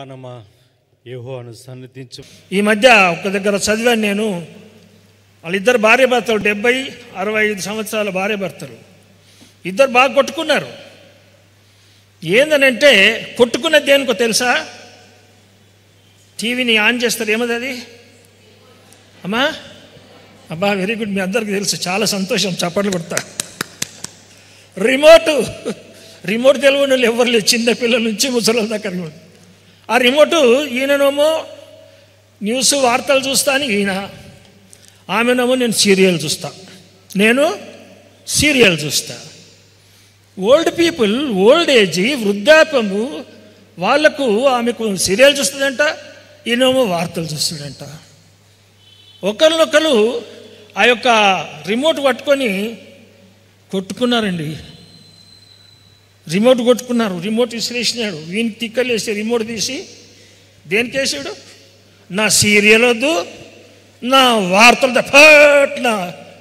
ప్రాణమా యెహోవాను సన్నిధించు. ఈ మధ్య ఒక దగ్గర చదివాను నేను, వాళ్ళిద్దరు భార్య భర్తలు, 70-65 సంవత్సరాల భార్య భర్తలు, ఇద్దరు బాగా కొట్టుకున్నారు. ఏందనంటే కొట్టుకున్నది దేనికో తెలుసా? టీవీని ఆన్ చేస్తారు, ఏమది అది అమ్మా? అబ్బా వెరీ గుడ్, మీ అందరికీ తెలుసు, చాలా సంతోషం, చప్పట్లు కొడతా. రిమోట్ తెలియని వాళ్ళు ఎవరు లేదు, చిన్న పిల్లల నుంచి ముసలి దగ్గర. ఆ రిమోటు ఈయననేమో న్యూస్ వార్తలు చూస్తాను, ఈయన ఆమెనేమో నేను సీరియల్ చూస్తా. ఓల్డ్ పీపుల్, ఓల్డ్ ఏజ్, వృద్ధాప్యము, వాళ్లకు ఆమెకు సీరియల్ చూస్తుందంట, ఈయనేమో వార్తలు చూస్తుందంట. ఒకరినొకరు ఆ యొక్క రిమోట్ పట్టుకొని కొట్టుకున్నారండి. రిమోట్ విసిరేసినాడు. వీని తిక్కలేసి రిమోట్ తీసి దేనికి వేసాడు? నా సీరియల్ వద్దు, నా వార్తలతో నా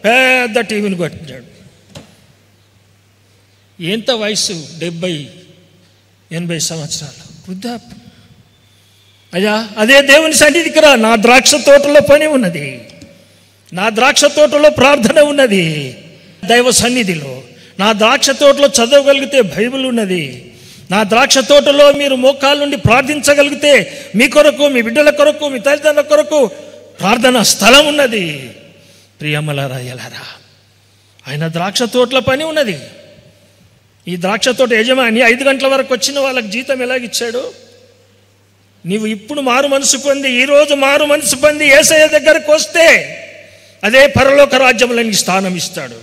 పెద్ద టీవీని కొట్టినాడు. ఎంత వయసు? 70-80 సంవత్సరాలు, వృద్ధాప్యం. అయ్యా, అదే దేవుని సన్నిధికి రా. నా ద్రాక్ష తోటలో పని ఉన్నది, నా ద్రాక్ష తోటలో ప్రార్థన ఉన్నది, దైవ సన్నిధిలో. నా ద్రాక్ష తోటలో చదవగలిగితే బైబిల్ ఉన్నది. నా ద్రాక్ష తోటలో మీరు మోకాళ్ళ నుండి ప్రార్థించగలిగితే మీ కొరకు, మీ బిడ్డల కొరకు, మీ తల్లిదండ్రుల కొరకు ప్రార్థన స్థలం ఉన్నది. ప్రియమలారా, ఎలారా, ఆయన ద్రాక్ష తోటలో పని ఉన్నది. ఈ ద్రాక్ష తోట యజమాని 5 గంటల వరకు వచ్చిన వాళ్ళకి జీతం ఎలాగిచ్చాడు? నీవు ఇప్పుడు మారు మనసు పొంది, ఈరోజు మారు మనసు పొంది యేసయ్య దగ్గరకు వస్తే అదే పరలోక రాజ్యంలో నీకు స్థానం ఇస్తాడు.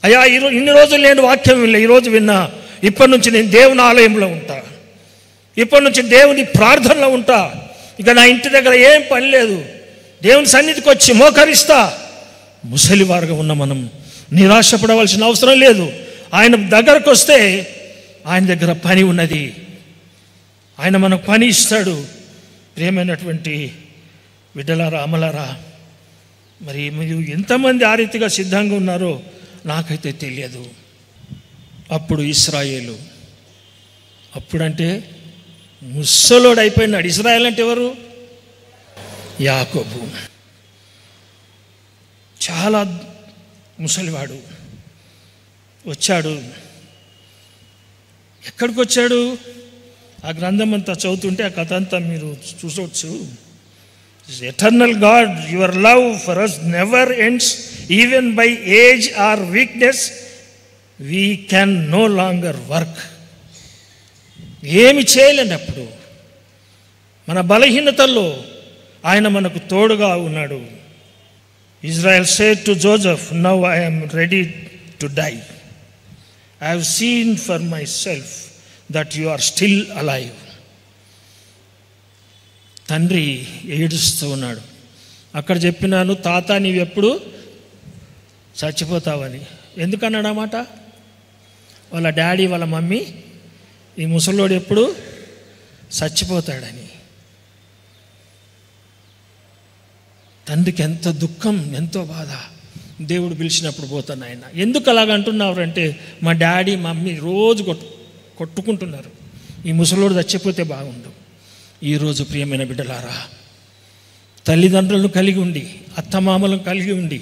అయ్యా, ఇన్ని రోజులు నేను వాక్యం వినలే, ఈరోజు విన్నా. ఇప్పటి నుంచి నేను దేవుని ఆలయంలో ఉంటా, ఇప్పటి నుంచి దేవుని ప్రార్థనలో ఉంటా. ఇక నా ఇంటి దగ్గర ఏం పని లేదు, దేవుని సన్నిధికి వచ్చి మోకరిస్తా. ముసలివారుగా ఉన్న మనం నిరాశపడవలసిన అవసరం లేదు. ఆయన దగ్గరకు వస్తే ఆయన దగ్గర పని ఉన్నది, ఆయన మనకు పని ఇస్తాడు. ప్రియమైనటువంటి బిడ్డలారా, అమలారా, మరి మీరు ఎంతమంది ఆ రీతిగా సిద్ధంగా ఉన్నారో నాకైతే తెలియదు. అప్పుడు ఇశ్రాయేలు, అప్పుడంటే ముసలోడు అయిపోయినాడు. ఇశ్రాయేల్ అంటే ఎవరు? యాకోబు. చాలా ముసలివాడు వచ్చాడు. ఎక్కడికి వచ్చాడు? ఆ గ్రంథం అంతా చదువుతుంటే ఆ కథ అంతా మీరు చూసవచ్చు. Eternal God, your love for us never ends, even by age or weakness we can no longer work. ఏమి చేయలేండి అప్పుడు, మన బలహీనతల్లో ఆయన మనకు తోడుగా ఉన్నాడు. Israel said to Joseph, now I am ready to die. I have seen for myself that you are still alive. తండ్రి ఏడుస్తూ ఉన్నాడు. అక్కడ చెప్పినాను, తాత నీవెప్పుడు చచ్చిపోతావని. ఎందుకన్నాడు ఆ మాట? వాళ్ళ డాడీ వాళ్ళ మమ్మీ ఈ ముసలోడు ఎప్పుడు చచ్చిపోతాడని. తండ్రికి ఎంత దుఃఖం, ఎంతో బాధ. దేవుడు పిలిచినప్పుడు పోతాను ఆయన. ఎందుకు అలాగ అంటున్నారంటే, మా డాడీ మమ్మీ రోజు కొట్టుకుంటున్నారు, ఈ ముసలోడు చచ్చిపోతే బాగుండు. ఈరోజు ప్రియమైన బిడ్డలారా, తల్లిదండ్రులను కలిగి ఉండి, అత్తమామలను కలిగి ఉండి,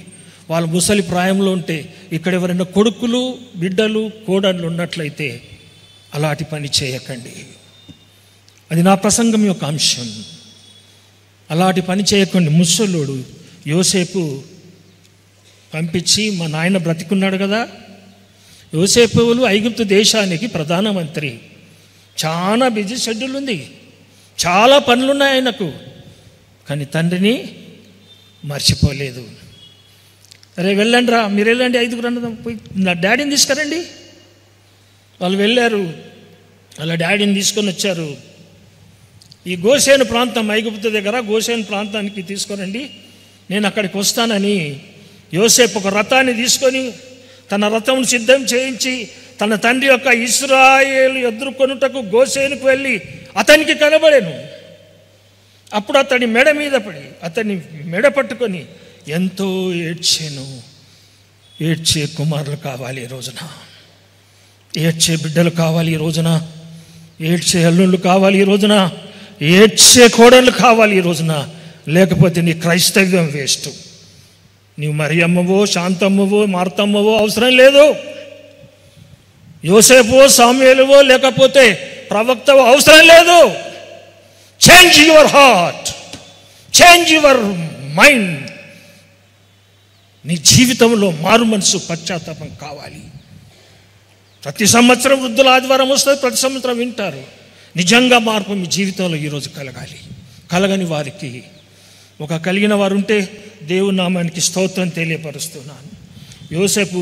వాళ్ళు ముసలి ప్రాయంలో ఉంటే, ఇక్కడ ఎవరైనా కొడుకులు, బిడ్డలు, కోడళ్ళు ఉన్నట్లయితే అలాంటి పని చేయకండి. అది నా ప్రసంగం యొక్క అంశం. అలాంటి పని చేయకండి. ముసలోడు యోసేపు పంపించి, మా నాయన బ్రతికున్నాడు కదా. యోసేపులు ఐగుప్తు దేశానికి ప్రధానమంత్రి, చాలా బిజీ షెడ్యూల్ ఉంది, చాలా పనులున్నాయి ఆయనకు. కానీ తండ్రిని మర్చిపోలేదు. అరే వెళ్ళండి రా, మీరు వెళ్ళండి, 5గురు అన్నదం పోయి నా డాడీని తీసుకురండి. వాళ్ళు వెళ్ళారు, వాళ్ళ డాడీని తీసుకొని వచ్చారు. ఈ గోషేను ప్రాంతం, ఐగుప్తు దగ్గర గోషేను ప్రాంతానికి తీసుకురండి, నేను అక్కడికి వస్తానని యోసేపు ఒక రథాన్ని తీసుకొని తన రథమును సిద్ధం చేయించి తన తండ్రి యొక్క ఇశ్రాయేలు ఎదుర్కొనుటకు గోషేనుకు వెళ్ళి అతనికి కనబడెను. అప్పుడు అతని మెడ మీద పడి అతన్ని మెడ పట్టుకొని ఎంతో ఏడ్చాను. ఏడ్చే కుమారులు కావాలి ఈ రోజున, ఏడ్చే బిడ్డలు కావాలి ఈ రోజున, ఏడ్చే అల్లుళ్ళు కావాలి ఈ రోజున, ఏడ్చే కోడళ్ళు కావాలి ఈ రోజున, లేకపోతే నీ క్రైస్తవ్యం వేస్ట్. నీవు మరియమ్మవో, శాంతమ్మవో, మార్తమ్మవో అవసరం లేదు. యోసేపువో, సామ్యూయేలువో, లేకపోతే ప్రవక్తవో అవసరం లేదు. Change your heart, change your mind. నీ జీవితంలో మారు మనసు, పశ్చాత్తాపం కావాలి. ప్రతి సంవత్సరం వృద్ధుల ఆదివారం వస్తుంది, ప్రతి సంవత్సరం వింటారు. నిజంగా మార్పు మీ జీవితంలో ఈరోజు కలగాలి. కలగని వారికి, ఒక కలిగిన వారు ఉంటే దేవుని నామానికి స్తోత్రం తెలియపరుస్తున్నాను. యోసేపు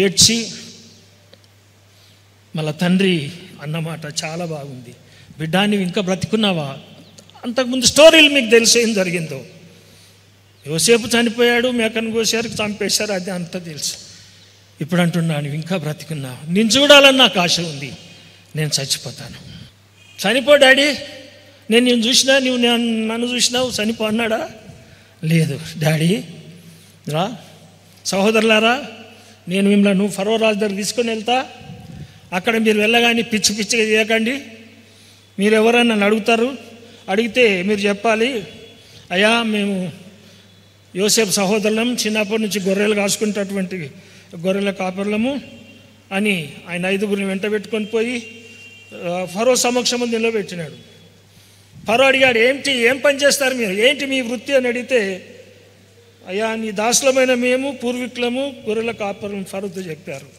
ఏడ్చి మళ్ళా తండ్రి అన్నమాట చాలా బాగుంది. బిడ్డా నీవు ఇంకా బ్రతికున్నావా? అంతకుముందు స్టోరీలు మీకు తెలిసి ఏం జరిగిందో. యోసేపు చనిపోయాడు, మేకను కోసారు, చంపేశారు, అది అంతా తెలుసు. ఇప్పుడు అంటున్నాను, నువ్వు ఇంకా బ్రతికున్నావు, నేను చూడాలని నాకు ఆశ ఉంది. నేను చచ్చిపోతాను. చనిపో డాడీ, నేను చూసినా, నువ్వు నన్ను చూసినావు, చనిపో అన్నాడా? లేదు. డాడీ రా, సహోదరులారా, నేను మిమ్మల్ని నువ్వు ఫరో రాజు దగ్గర తీసుకొని వెళ్తా. అక్కడ మీరు వెళ్ళగానే పిచ్చి పిచ్చిగా చేయకండి. మీరు ఎవరన్నా నన్ను అడుగుతారు, అడిగితే మీరు చెప్పాలి, అయ్యా మేము యోసేపు సహోదరులం, చిన్నప్పటి నుంచి గొర్రెలు కాసుకునేటటువంటి గొర్రెల కాపర్లము అని ఆయన 5గురిని వెంట పెట్టుకొని పోయి ఫరో సమక్షంలో నిలబెట్టినాడు. ఫరో అడిగాడు, ఏం పని చేస్తారు మీరు, ఏంటి మీ వృత్తి అని అడిగితే, అయ్యా నీ దాసులమైన మేము పూర్వీకులము, గొర్రెల కాపర్లం ఫరోతో చెప్పారు.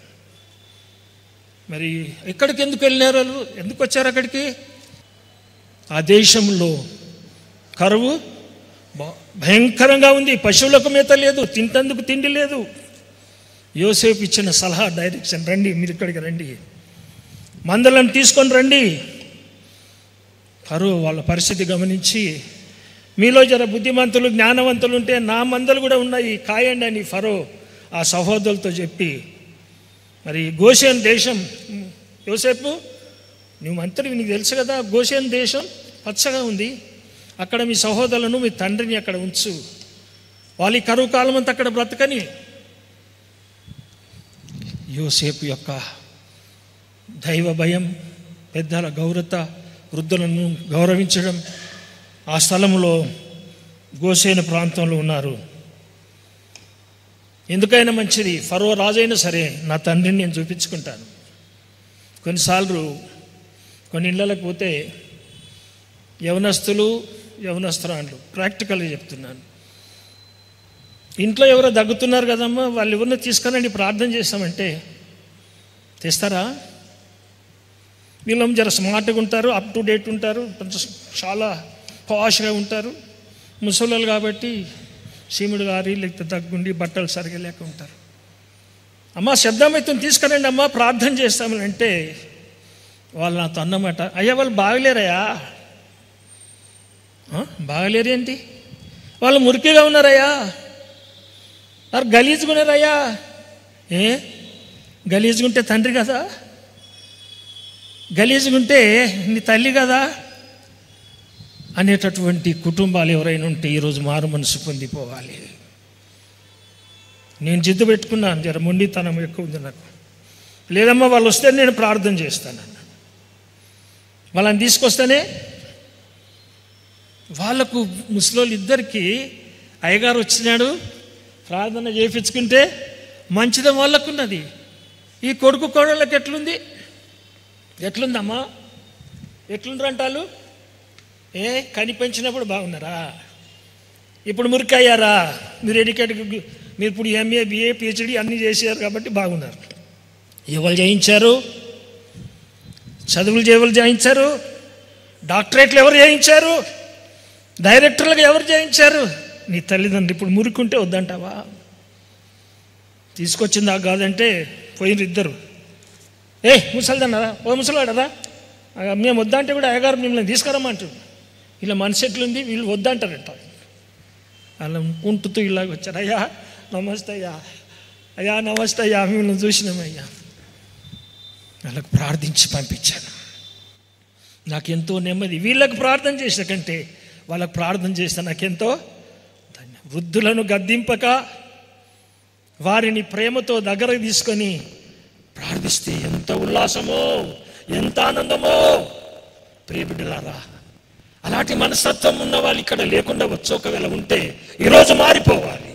మరి ఎక్కడికి ఎందుకు వెళ్ళినారు వాళ్ళు, ఎందుకు వచ్చారు అక్కడికి? ఆ దేశంలో కరువు భయంకరంగా ఉంది, పశువులకు మేత లేదు, తింటందుకు తిండి లేదు. యోసేపు ఇచ్చిన సలహా, డైరెక్షన్, రండి మీరు ఇక్కడికి రండి, మందలను తీసుకొని రండి. ఫరో వాళ్ళ పరిస్థితి గమనించి, మీలో జర బుద్ధిమంతులు, జ్ఞానవంతులు ఉంటే నా మందలు కూడా ఉన్నాయి, కాయండి అని ఫరో ఆ సహోదరులతో చెప్పి, మరి గోషేన్ దేశం, యోసేపు నువ్వు మంత్రి, నీకు తెలుసు కదా, గోషేన్ దేశం పచ్చగా ఉంది, అక్కడ మీ సహోదరులను, మీ తండ్రిని అక్కడ ఉంచు, వాళ్ళ కరువు కాలం అంతా అక్కడ బ్రతకని. యోసేపు యొక్క దైవ భయం, పెద్దల గౌరవత, వృద్ధులను గౌరవించడం, ఆ స్థలంలో గోషేను ప్రాంతంలో ఉన్నారు. ఎందుకైనా మంచిది, ఫరో రాజైనా సరే నా తండ్రిని నేను చూపించుకుంటాను. కొన్నిసార్లు కొన్ని ఇళ్ళలకు పోతే యవనస్తురాండ్లు, ప్రాక్టికల్గా చెప్తున్నాను, ఇంట్లో ఎవరో దగ్గుతున్నారు కదమ్మా, వాళ్ళు ఎవరిని తీసుకురండి ప్రార్థన చేస్తామంటే తెస్తారా? వీళ్ళం జర స్మార్ట్గా ఉంటారు, అప్ టు డేట్ ఉంటారు, చాలా పాష్గా ఉంటారు. ముసలోళ్ళు కాబట్టి సీముడు గారి లేకపోతే దగ్గుండి బట్టలు సరిగా లేక ఉంటారు. అమ్మ శబ్దమైతే తీసుకురండి అమ్మ ప్రార్థన చేస్తామని అంటే వాళ్ళు నాతో అన్నమాట, అయ్యా వాళ్ళు బాగలేరయ్యా. బాగలేరేంటి, వాళ్ళు మురికిగా ఉన్నారయ్యా, వారు గలీజ్గా ఉన్నారయ్యా. గలీజ్గా ఉంటే తండ్రి కదా, గలీజ్గా ఉంటే నీ తల్లి కదా అనేటటువంటి కుటుంబాలు ఎవరైనా ఉంటే ఈరోజు మారు మనసు పొందిపోవాలి. నేను జిద్దు పెట్టుకున్నాను, జర మొండితనం ఎక్కువ ఉంది నాకు. లేదమ్మా వాళ్ళు వస్తే నేను ప్రార్థన చేస్తానన్న, వాళ్ళని తీసుకొస్తేనే వాళ్ళకు ముసలోళ్ళు ఇద్దరికి అయ్యగారు వచ్చినాడు ప్రార్థన చేయించుకుంటే మంచిదం వాళ్ళకున్నది. ఈ కొడుకు కోడళ్ళకి ఎట్లుందమ్మా, ఎట్లుండ్రంటాలు? కనిపించినప్పుడు బాగున్నారా, ఇప్పుడు మురికయ్యారా, మీరు మీరు ఇప్పుడు ఎంఏ బిఏ పిహెచ్డి అన్నీ చేశారు కాబట్టి బాగున్నారు. ఎవరు చేయించారు? చదువులు ఎవరు చేయించారు? డాక్టరేట్లు ఎవరు చేయించారు? డైరెక్టర్లుగా ఎవరు చేయించారు? నీ తల్లిదండ్రులు. ఇప్పుడు మురికుంటే వద్దంటావా? తీసుకొచ్చిందా కాదంటే పోయిన ఇద్దరు, ముసలిదన్నారా, ఓ ముసలాడరా, మేము వద్దంటే కూడా అయ్యగారు మిమ్మల్ని తీసుకురమ్మంటారు. ఇలా మనసు ఎట్లుంది, వీళ్ళు వద్దంటారంట. అలా కుంటుతూ ఇలాగ వచ్చారు, అయ్యా నమస్తే అయ్యా, అయ్యా నమస్తే అయ్యా, మిమ్మల్ని చూసినామయ్యా. వాళ్ళకు ప్రార్థించి పంపించాను. నాకెంతో నెమ్మది, వీళ్ళకు ప్రార్థన చేసిన కంటే వాళ్ళకు ప్రార్థన చేస్తే నాకెంతో ధన్యం. వృద్ధులను గద్దింపక వారిని ప్రేమతో దగ్గరకు తీసుకొని ప్రార్థిస్తే ఎంత ఉల్లాసమో, ఎంత ఆనందమో. ప్రియబిడ్డలారా, అలాంటి మనస్తత్వం ఉన్న వాళ్ళు ఇక్కడ లేకుండా వచ్చు. ఒకవేళ ఉంటే ఈరోజు మారిపోవాలి.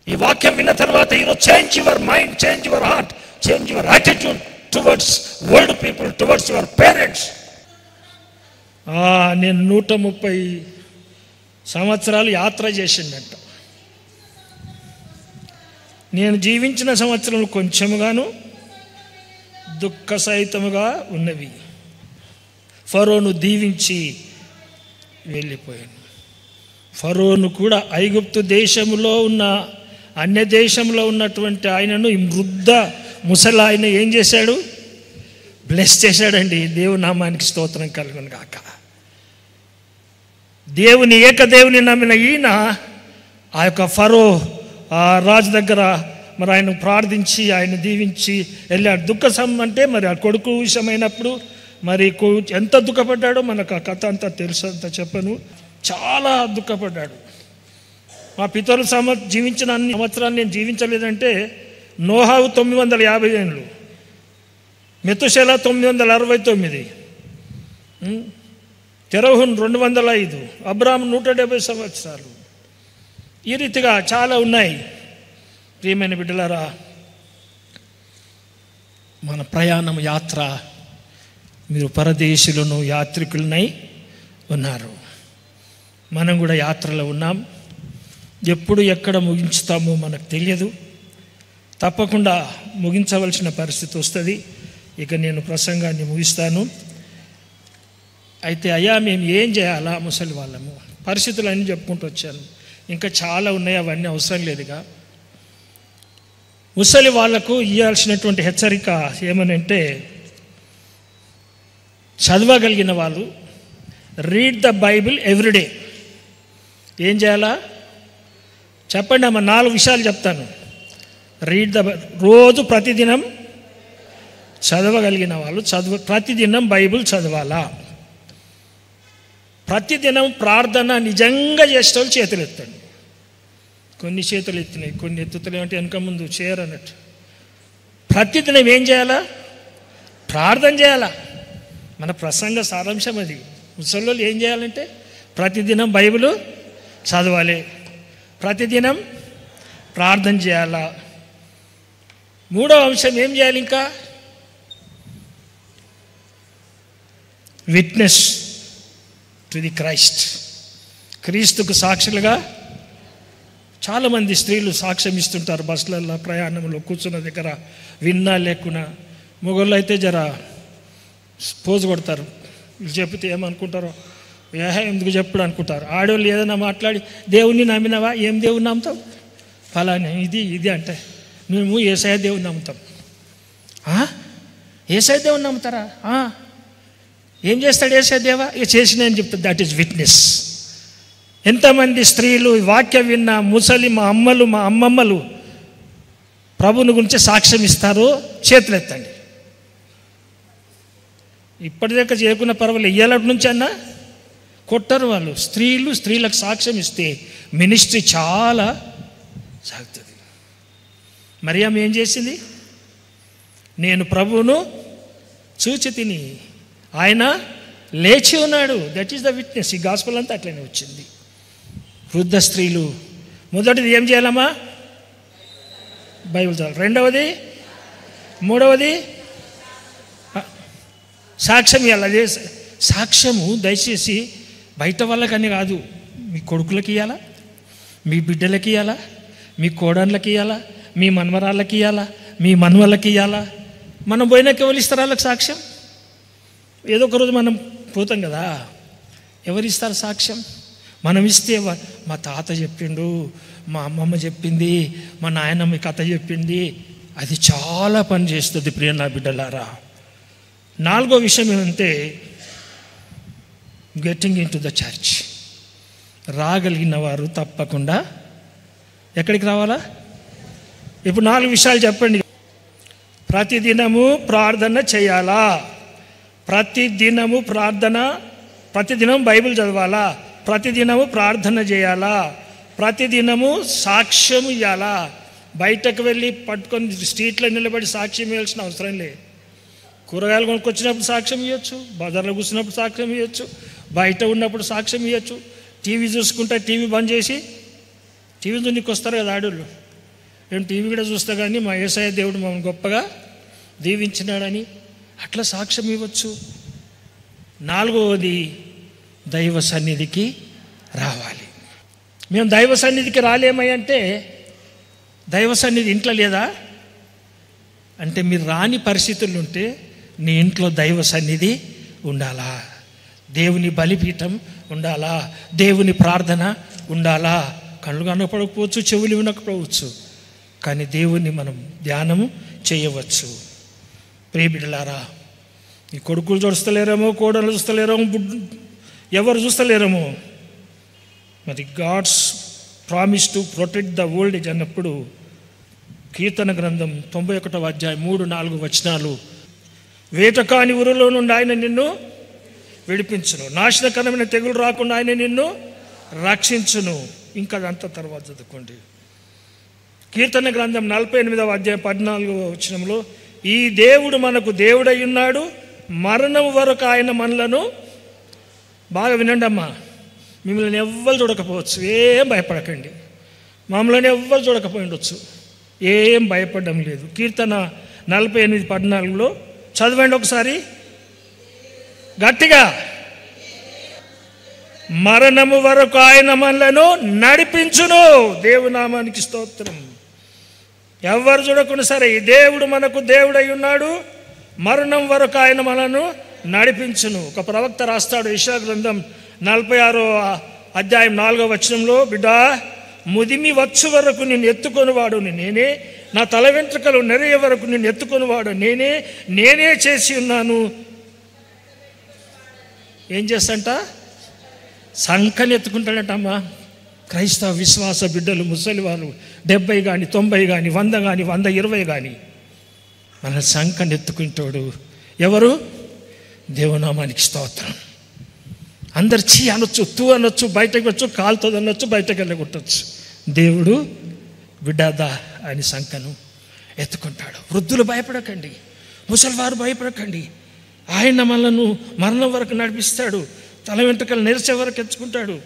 ఈ వాక్యం విన్న తర్వాత ఈరోజు change your mind, change your heart, change your attitude towards world people, towards your parents. నేను 130 సంవత్సరాలు యాత్ర చేసిండంట. నేను జీవించిన సంవత్సరాలు కొంచెముగాను దుఃఖ సహితముగా ఉన్నవి. ఫరోను దీవించి వెళ్ళిపోయాను. ఫరోను కూడా ఐగుప్తు దేశంలో ఉన్న అన్య దేశంలో ఉన్నటువంటి ఆయనను ఈ వృద్ధ ముసలి ఆయన ఏం చేశాడు? బ్లెస్ చేశాడండి. దేవుని నామానికి స్తోత్రం కలుగును గాక. దేవుని ఏకదేవుని నమ్మిన ఈయన ఆ యొక్క ఫరో ఆ రాజు దగ్గర మరి ఆయన ప్రార్థించి ఆయన దీవించి వెళ్ళాడు. దుఃఖం అంటే మరి ఆ కొడుకు విషయమైనప్పుడు మరి ఎంత దుఃఖపడ్డాడో మనకు ఆ కథ అంతా తెలుసు, అంత చెప్పను. చాలా దుఃఖపడ్డాడు. మా పితరులు జీవించిన అన్ని సంవత్సరాలు నేను జీవించలేదంటే నోహావు 950 ఏళ్ళు, మెతుషెల 969, తెరహున్ 205, అబ్రాహాము 170 సంవత్సరాలు. ఈ రీతిగా చాలా ఉన్నాయి. ప్రియమైన బిడ్డలారా, మన ప్రయాణం యాత్ర, మీరు పరదేశులను యాత్రికులనై ఉన్నారు. మనం కూడా యాత్రలో ఉన్నాం. ఎప్పుడు ఎక్కడ ముగించుతామో మనకు తెలియదు. తప్పకుండా ముగించవలసిన పరిస్థితి వస్తుంది. ఇక నేను ప్రసంగాన్ని ముగిస్తాను. అయితే అయ్యా మేము ఏం చేయాలా ముసలి వాళ్ళము? పరిస్థితులు అన్నీ చెప్పుకుంటూ వచ్చాను. ఇంకా చాలా ఉన్నాయి, అవన్నీ అవసరం లేదుగా. ముసలి వాళ్లకు ఇవ్వాల్సినటువంటి హెచ్చరిక ఏమనంటే, చదవగలిగిన వాళ్ళు రీడ్ ద బైబిల్ ఎవ్రీడే. ఏం చేయాలా చెప్పండి అమ్మ? 4 విషయాలు చెప్తాను. రీడ్ ద రోజు ప్రతిదినం చదవగలిగిన వాళ్ళు ప్రతిదినం బైబిల్ చదవాలా. ప్రతిదినం ప్రార్థన నిజంగా చేసేవాళ్ళు చేతులు ఎత్తండి. కొన్ని చేతులు ఎత్తినాయి, కొన్ని ఎత్తుతలే అంటే వెనక ముందు చేయరు అన్నట్టు. ప్రతిదినం ఏం చేయాలా? ప్రార్థన చేయాలా. మన ప్రసంగ సారాంశం అది. ముసలోళ్ళు ఏం చేయాలంటే ప్రతిదినం బైబిల్ చదవాలి, ప్రతిదినం ప్రార్థన చేయాలా. 3వ అంశం ఏం చేయాలి? ఇంకా విట్నెస్ టు ది క్రైస్ట్. క్రీస్తుకు సాక్షులుగా చాలామంది స్త్రీలు సాక్ష్యం ఇస్తుంటారు. బస్సులలో ప్రయాణంలో కూర్చున్న దగ్గర విన్నా లేకున్నా. మొగోళ్ళు అయితే జర పోజు కొడతారు. వీళ్ళు చెప్తే ఏమనుకుంటారో, ఎందుకు చెప్పుడు అనుకుంటారు. ఆడవాళ్ళు ఏదైనా మాట్లాడి దేవుణ్ణి నమ్మినావా? ఏం దేవుని నమ్ముతావు? ఫలానా ఇది అంటే మేము యేసయ్య దేవుని నమ్ముతాం. యేసయ్య దేవుని నమ్ముతారా? ఏం చేస్తాడు యేసయ్య దేవా? ఇక చేసిన అని చెప్తాడు. That is witness. ఎంతమంది స్త్రీలు వాక్యం విన్న ముసలి మా అమ్మలు మా అమ్మమ్మలు ప్రభుని గురించి సాక్ష్యం ఇస్తారో చేతులు ఎత్తండి. ఇప్పటిదాకా చేయకున్న పర్వాలేదు, ఇయ్యాలటి నుంచి అన్నా కొట్టరు వాళ్ళు. స్త్రీలకు సాక్ష్యం ఇస్తే మినిస్ట్రీ చాలా సాగుతుంది. మరియమ్మ ఏం చేసింది? నేను ప్రభువును చూచి తిని ఆయన లేచి ఉన్నాడు. That is the witness. ఈ గాస్పెల్ అంతా అట్లనే వచ్చింది. వృద్ధ స్త్రీలు మొదటిది ఏం చేయాలమ్మా? బైబిల్ చదవాలి. 2వది 3వది సాక్ష్యం ఇవ్వాలి. అదే సాక్ష్యము దయచేసి బయట వాళ్ళకని కాదు, మీ కొడుకులకి ఇవ్వాలా, మీ బిడ్డలకి ఇవ్వాలా, మీ కోడళ్ళకి ఇవ్వాలా, మీ మనవరాళ్ళకి ఇవ్వాలా, మీ మనవళ్ళకి ఇవ్వాలా. మనం పోయినాక ఎవరు ఇస్తారు వాళ్ళకి సాక్ష్యం? ఏదో ఒక రోజు మనం పోతాం కదా, ఎవరిస్తారు సాక్ష్యం? మనం ఇస్తే మా తాత చెప్పిండు, మా అమ్మమ్మ చెప్పింది, మా నాయనమ్మ కథ చెప్పింది, అది చాలా పని చేస్తుంది. ప్రియ నా బిడ్డలారా, 4వ విషయం ఏమంటే getting into the church. రాగలిగిన వారు తప్పకుండా ఎక్కడికి రావాలా? ఇప్పుడు 4 విషయాలు చెప్పండి. ప్రతిదినము ప్రార్థన చేయాలా, ప్రతిదినం బైబిల్ చదవాలా, ప్రతిదినము ప్రార్థన చేయాలా, ప్రతిదినము సాక్ష్యం ఇవ్వాలా. బయటకు వెళ్ళి పట్టుకొని స్ట్రీట్లో నిలబడి సాక్ష్యం ఇవ్వాల్సిన అవసరం లేదు. కూరగాయలు కొనుక్కొచ్చినప్పుడు సాక్ష్యం ఇవ్వచ్చు, బజార్లో కూర్చున్నప్పుడు సాక్ష్యం ఇవ్వచ్చు, బయట ఉన్నప్పుడు సాక్ష్యం ఇవ్వచ్చు. టీవీ చూసుకుంటా టీవీ బంద్ చేసి టీవీ చూనికి వస్తారు కదా ఆడోళ్ళు, నేను టీవీ కూడా చూస్తా కానీ మా యేసయ్య దేవుడు మమ్మల్ని గొప్పగా దీవించినాడని అట్లా సాక్ష్యం ఇవ్వచ్చు. 4వది దైవ సన్నిధికి రావాలి. మేము దైవ సన్నిధికి రాలేమంటే దైవ సన్నిధి ఇంట్లో లేదా అంటే మీరు రాని పరిస్థితులు ఉంటే నీ ఇంట్లో దైవ సన్నిధి ఉండాలా, దేవుని బలిపీఠం ఉండాలా, దేవుని ప్రార్థన ఉండాలా. కళ్ళు కనపడకపోవచ్చు, చెవులు వినకపోవచ్చు, కానీ దేవుణ్ణి మనం ధ్యానము చేయవచ్చు. ప్రియబిడ్డలారా, ఈ కొడుకులు చూస్తలేరేమో, కోడలు చూస్తలేరేమో, ఎవరు చూస్తలేరేమో, మరి god's promise to protect the old age అన్నప్పుడు కీర్తన గ్రంథం 91వ అధ్యాయం 3-4 వచనాలు, వేటకాని ఊరిలో నుండి ఆయన నిన్ను విడిపించును, నాశనకరమైన తెగులు రాకుండా ఆయన నిన్ను రక్షించును. ఇంకా అదంతా తర్వాత చదువుకోండి. కీర్తన గ్రంథం 48వ అధ్యాయం 14వ వచనంలో, ఈ దేవుడు మనకు దేవుడై ఉన్నాడు, మరణం వరకు ఆయన మనలను, బాగా వినండి అమ్మా, మిమ్మల్ని ఎవ్వరు చూడకపోవచ్చు, ఏం భయపడకండి. మమ్మల్ని ఎవ్వరు చూడకపోయి ఉండొచ్చు, ఏం భయపడడం లేదు. కీర్తన 48:14లో చదవండి ఒకసారి గట్టిగా. మరణము వరకు ఆయన మనలను నడిపించును. దేవునామానికి స్తోత్రం. ఎవరు చూడకుండా సరే ఈ దేవుడు మనకు దేవుడై ఉన్నాడు, మరణం వరకు ఆయన మనను నడిపించును. ఒక ప్రవక్త రాస్తాడు యెషయా గ్రంథం 46వ అధ్యాయం 4వ వచనంలో, బిడ్డా ముదిమి వచ్చు వరకు నిన్ను ఎత్తుకొనివాడు నేనే, నా తల వెంట్రుకలు నెరయ వరకు నిన్ను ఎత్తుకొనివాడు నేనే చేసి ఉన్నాను. ఏం చేస్తంట? సంఖని ఎత్తుకుంటాడటమ్మా. క్రైస్తవ విశ్వాస బిడ్డలు, ముసలి వాళ్ళు 70 కానీ 90 కానీ 100 కానీ 120 కానీ మన సంఖని ఎత్తుకుంటాడు. ఎవరు? దేవునామానికి స్తోత్రం. అందరు చీ అనొచ్చు, తూ అనొచ్చు, బయటకు వచ్చు, కాలుతో అనొచ్చు, బయటకు వెళ్ళగొట్టచ్చు. దేవుడు బిడ్డదా అని సంఖను ఎత్తుకుంటాడు. వృద్ధులు భయపడకండి, ముసలివారు భయపడకండి, ఆయన మనను మరణం వరకు నడిపిస్తాడు, తల వెంట్రుకలు నెరిచే వరకు ఎత్తుకుంటాడు.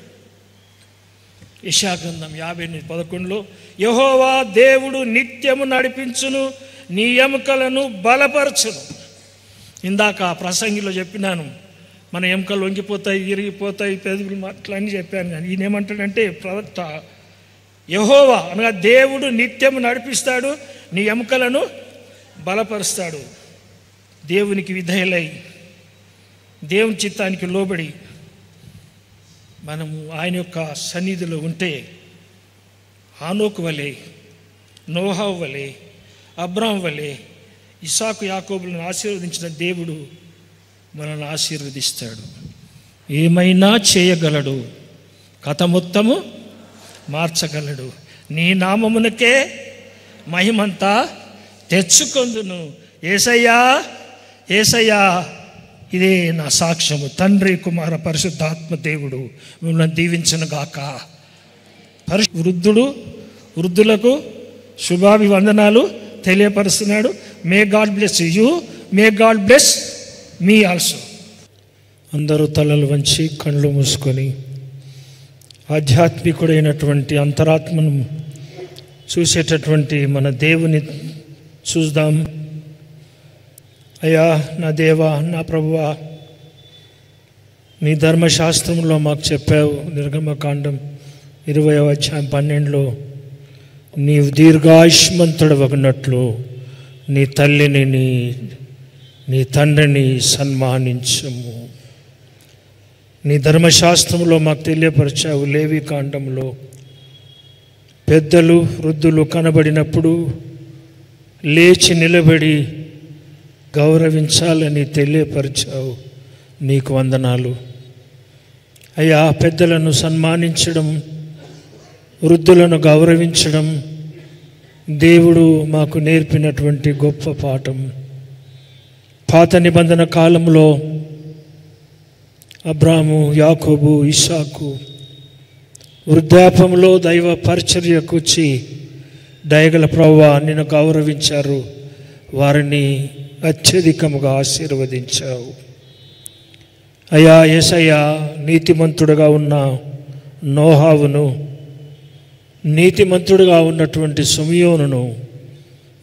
యెషయా గ్రంథం 58:11లో, యెహోవా దేవుడు నిత్యము నడిపించును, నీ ఎముకలను బలపరచును. ఇందాక ప్రసంగిలో చెప్పినాను, మన ఎముకలు వంగిపోతాయి, ఇరిగిపోతాయి, పెదవులు అట్లా అని చెప్పాను. కానీ ఈయన ఏమంటాడంటే ప్రవక్త, యెహోవా అనగా దేవుడు నిత్యము నడిపిస్తాడు, నీ ఎముకలను బలపరుస్తాడు. దేవునికి విధేయులై దేవుని చిత్తానికి లోబడి మనము ఆయన యొక్క సన్నిధిలో ఉంటే హానోకు వలె, నోహవు వలె, అబ్రాం వలె, ఇస్సాకు యాకోబులను ఆశీర్వదించిన దేవుడు మనల్ని ఆశీర్వదిస్తాడు. ఏమైనా చేయగలడు, కథ మొత్తము మార్చగలడు. నీ నామమునకే మహిమంతా తెచ్చుకొందును. యేసయ్యా యేసయ్యా, ఇదే నా సాక్ష్యము. తండ్రి, కుమార, పరిశుద్ధాత్మ దేవుడు మిమ్మల్ని దీవించును గాక. వృద్ధులకు శుభాభివందనాలు తెలియపరుస్తున్నాడు. May God bless you, may God bless me also. అందరూ తలలు వంచి కళ్ళు మూసుకొని ఆధ్యాత్మికుడైనటువంటి అంతరాత్మను చూసేటటువంటి మన దేవుని చూద్దాం. అయ్యా నా దేవా, నా ప్రభువా, నీ ధర్మశాస్త్రంలో మాకు చెప్పావు, నిర్గమకాండం 20వ అధ్యాయం 12లో, నీవు దీర్ఘాయుష్మంతుడవగినట్లు నీ తల్లిని నీ తండ్రిని సన్మానించము. నీ ధర్మశాస్త్రంలో మాకు తెలియపరిచావు. లేవికాండంలో పెద్దలు వృద్ధులు కనబడినప్పుడు లేచి నిలబడి గౌరవించాలని తెలియపరిచావు. నీకు వందనాలు అయ్యా. పెద్దలను సన్మానించడం, వృద్ధులను గౌరవించడం దేవుడు మాకు నేర్పినటువంటి గొప్ప పాఠం. పాత నిబంధన కాలంలో అబ్రాము, యాకోబు, ఇస్సాకు వృద్ధాపంలో దైవ పరిచర్యకు వచ్చి దయగల ప్రభువా నిన్ను గౌరవించారు, వారిని అత్యధికముగా ఆశీర్వదించావు. అయ్యా యేసయ్య, నీతిమంతుడుగా ఉన్న నోహావును, నీతిమంతుడుగా ఉన్నటువంటి సిమియోనును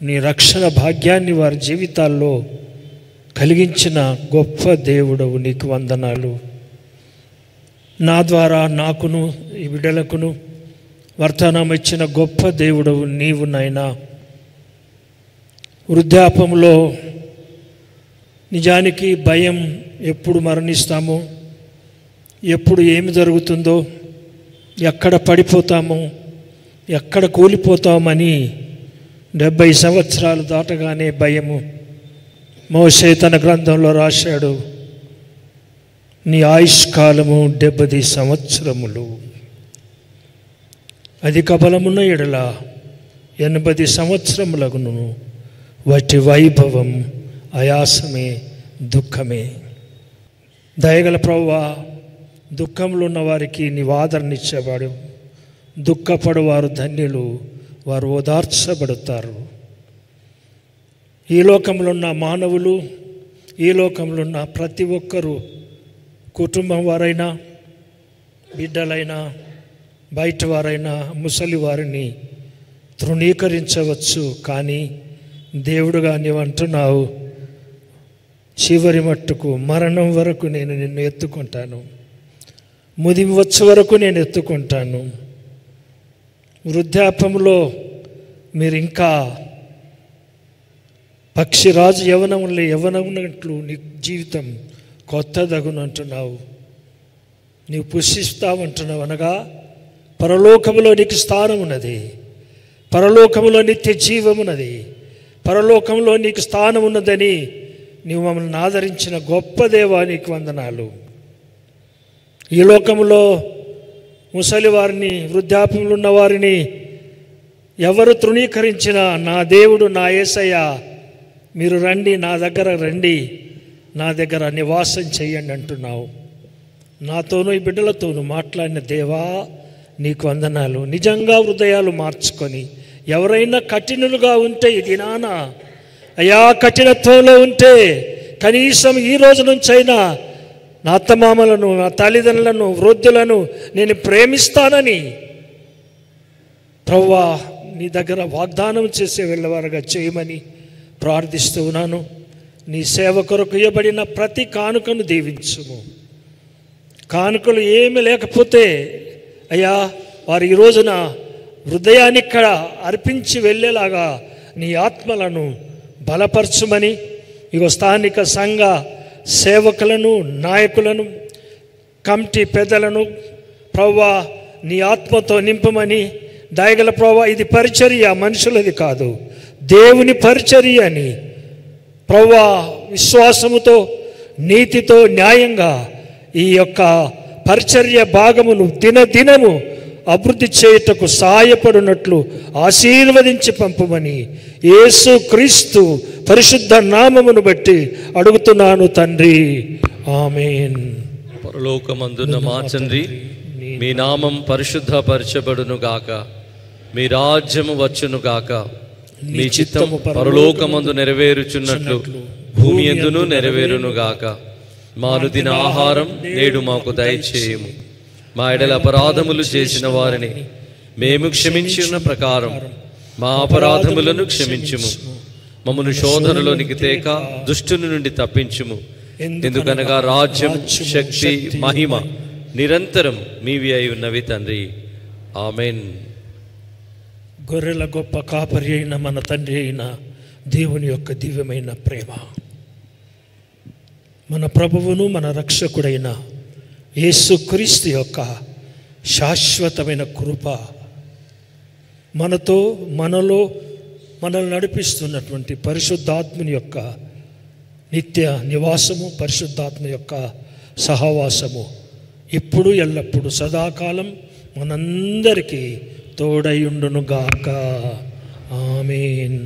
నీ రక్షణ భాగ్యాన్ని వారి జీవితాల్లో కలిగించిన గొప్ప దేవుడవు, నీకు వందనాలు. నా ద్వారా నాకును ఈ బిడ్డలకును వర్తమానం ఇచ్చిన గొప్ప దేవుడవు నీవు నాయనా. వృద్ధాపంలో నిజానికి భయం, ఎప్పుడు మరణిస్తామో, ఎప్పుడు ఏమి జరుగుతుందో, ఎక్కడ పడిపోతామో, ఎక్కడ కూలిపోతామని 70 సంవత్సరాలు దాటగానే భయము. మోషే తన గ్రంథంలో రాశాడు, నీ ఆయుష్కాలము 70 సంవత్సరములు, అధిక బలమున్న ఎడల 80 సంవత్సరములగును, వాటి వైభవం ఆయాసమే, దుఃఖమే. దయగల ప్రభువా, దుఃఖంలో ఉన్న వారికి నీవు ఆదరణిచ్చేవాడు. దుఃఖపడువారు ధన్యులు, వారు ఓదార్చబడతారు. ఈ లోకంలో ఉన్న మానవులు, ఈ లోకంలో ఉన్న ప్రతి ఒక్కరూ, కుటుంబం వారైనా, బిడ్డలైనా, బయట వారైనా, ముసలి వారిని తృణీకరించవచ్చు. కానీ దేవుడుగా నీవు అంటున్నావు, చివరి మట్టుకు మరణం వరకు నేను నిన్ను ఎత్తుకుంటాను, ముదిమి వచ్చే వరకు నేను ఎత్తుకుంటాను. వృద్ధాప్యంలో మీరు ఇంకా పక్షిరాజు యవనమున్నట్లు నీ జీవితం కొత్తదగును అంటున్నావు. నీవు పుష్టిస్తావంటున్నావు, అనగా పరలోకములో నీకు స్థానం ఉన్నది, పరలోకములో నిత్య జీవమున్నది, పరలోకంలో నీకు స్థానం ఉన్నదని నీవు మమ్మల్ని ఆదరించిన గొప్ప దేవా, నీకు వందనాలు. ఈ లోకంలో ముసలి వారిని, వృద్ధాప్యంలో ఉన్న వారిని ఎవరు తృణీకరించినా, నా దేవుడు, నా యేసయ్య, మీరు రండి, నా దగ్గర రండి, నా దగ్గర నివాసం చేయండి అంటున్నావు. నాతోనూ ఈ బిడ్డలతోనూ మాట్లాడిన దేవా, నీకు వందనాలు. నిజంగా హృదయాలు మార్చుకొని, ఎవరైనా కఠినులుగా ఉంటే ఈ దినాన అయ్యా, కఠినత్వంలో ఉంటే కనీసం ఈ రోజు నుంచైనా నా అత్తమామలను, నా తల్లిదండ్రులను, వృద్ధులను నేను ప్రేమిస్తానని ప్రభువా నీ దగ్గర వాగ్దానం చేసే వెళ్ళవారుగా చేయమని ప్రార్థిస్తూ ఉన్నాను. నీ సేవ కొరకు ఇవ్వబడిన ప్రతి కానుకను దీవించుము. కానుకలు ఏమి లేకపోతే అయ్యా, వారు ఈ రోజున హృదయాన్ని ఇక్కడ అర్పించి వెళ్ళేలాగా నీ ఆత్మలను బలపరచుమని, ఇగో స్థానిక సంఘ సేవకులను, నాయకులను, కమిటీ పెద్దలను ప్రభువా నీ ఆత్మతో నింపమని, దయగల ప్రభువా, ఇది పరిచర్య, మనుషులది కాదు, దేవుని పరిచర్య అని ప్రభువా విశ్వాసముతో, నీతితో, న్యాయంగా ఈ యొక్క పరిచర్య భాగమును దినదినము అభివృద్ధి చేయుటకు సహాయపడినట్లు ఆశీర్వదించి పంపమని యేసు క్రీస్తు పరిశుద్ధ నామమును బట్టి అడుగుతున్నాను తండ్రి, ఆమేన్. పరలోకమందున్న మా తండ్రి, మీ నామం పరిశుద్ధపరచబడును గాక, మీ రాజ్యము వచ్చును గాక, మీ చిత్తము పరలోకమందు నెరవేరుచున్నట్లు భూమి యందును నెరవేరును గాక. మా అనుదిన ఆహారం నేడు మాకు దయచేయము. మా ఎడల అపరాధములు చేసిన వారిని మేము క్షమించి ఉన్న ప్రకారం మా అపరాధములను క్షమించుము. మమ్మను శోధనలోనికి తేక దుష్టుని నుండి తప్పించుము. ఎందుకనగా రాజ్యం, శక్తి, మహిమ నిరంతరం మీవి అయి ఉన్నవి తండ్రి, ఆమెన్. గొర్రెల గొప్ప కాపరి అయిన మన తండ్రి అయిన దేవుని యొక్క దివ్యమైన ప్రేమ, మన ప్రభువును మన రక్షకుడైన యేసుక్రీస్తు యొక్క శాశ్వతమైన కృప మనతో, మనలో మనల్ని నడిపిస్తున్నటువంటి పరిశుద్ధాత్మని యొక్క నిత్య నివాసము, పరిశుద్ధాత్మ యొక్క సహవాసము ఇప్పుడు ఎల్లప్పుడు సదాకాలం మనందరికీ తోడయుండునుగాక. ఆమేన్.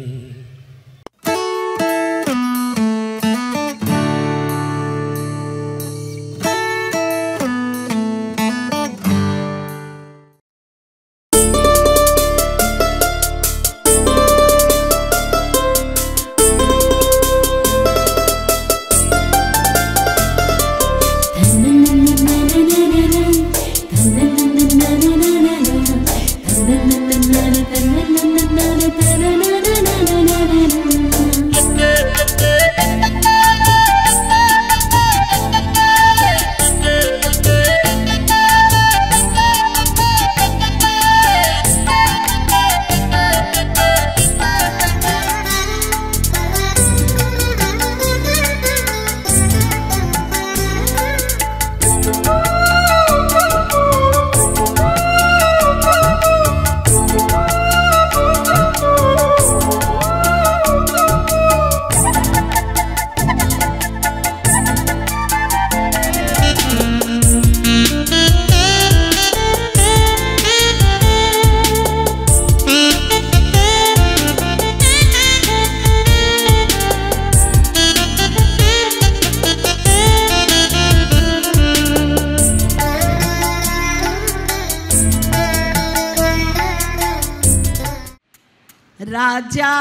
రాజా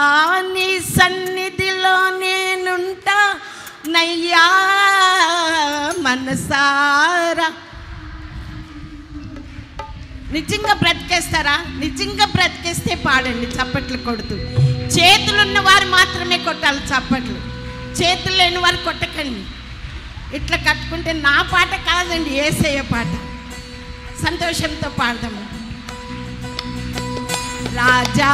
నీ సన్నిధిలో నేనుంటా నయ్యా మనసారా. నిజంగా బ్రతికేస్తారా? నిజంగా బ్రతికేస్తే పాడండి చప్పట్లు కొడుతూ. చేతులున్న వారు మాత్రమే కొట్టాలి చప్పట్లు, చేతులు లేని వారు కొట్టకండి. ఇట్లా కట్టుకుంటే నా పాట కాదండి, యేసయ్య పాట. సంతోషంతో పాడదాము. రాజా